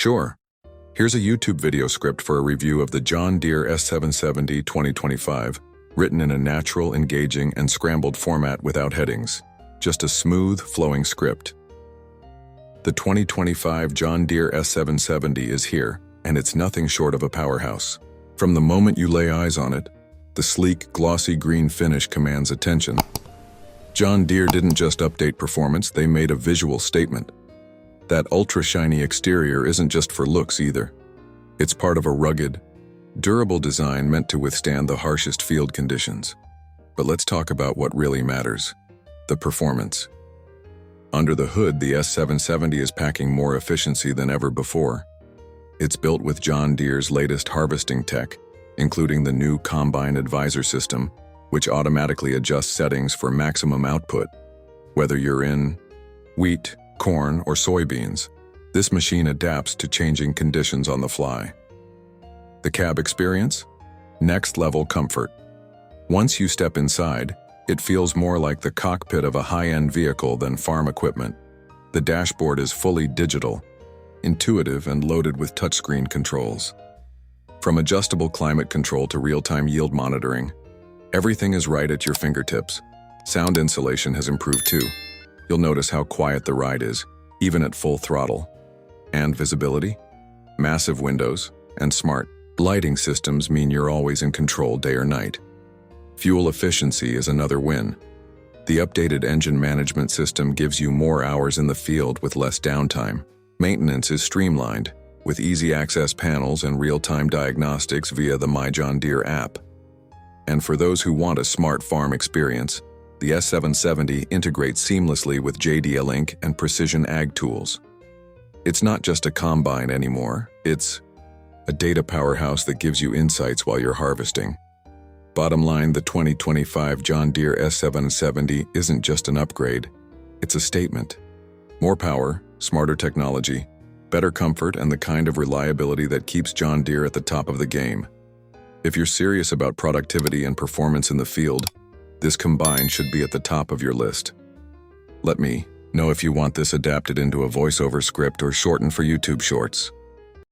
Sure. Here's a YouTube video script for a review of the John Deere S770 2025, written in a natural, engaging, and scrambled format without headings. Just a smooth, flowing script. The 2025 John Deere S770 is here, and it's nothing short of a powerhouse. From the moment you lay eyes on it, the sleek, glossy green finish commands attention. John Deere didn't just update performance, they made a visual statement. That ultra-shiny exterior isn't just for looks either. It's part of a rugged, durable design meant to withstand the harshest field conditions. But let's talk about what really matters: the performance. Under the hood, the S770 is packing more efficiency than ever before. It's built with John Deere's latest harvesting tech, including the new Combine Advisor system, which automatically adjusts settings for maximum output. Whether you're in wheat, corn, or soybeans, this machine adapts to changing conditions on the fly. The cab experience? Next-level comfort. Once you step inside, it feels more like the cockpit of a high-end vehicle than farm equipment. The dashboard is fully digital, intuitive, and loaded with touchscreen controls. From adjustable climate control to real-time yield monitoring, everything is right at your fingertips. Sound insulation has improved too. You'll notice how quiet the ride is, even at full throttle. And visibility? Massive windows and smart lighting systems mean you're always in control day or night. Fuel efficiency is another win. The updated engine management system gives you more hours in the field with less downtime. Maintenance is streamlined, with easy access panels and real-time diagnostics via the My John Deere app. And for those who want a smart farm experience, the S770 integrates seamlessly with JDLink and Precision Ag tools. It's not just a combine anymore, it's a data powerhouse that gives you insights while you're harvesting. Bottom line, the 2025 John Deere S770 isn't just an upgrade, it's a statement. More power, smarter technology, better comfort, and the kind of reliability that keeps John Deere at the top of the game. If you're serious about productivity and performance in the field, this combine should be at the top of your list. Let me know if you want this adapted into a voiceover script or shortened for YouTube Shorts.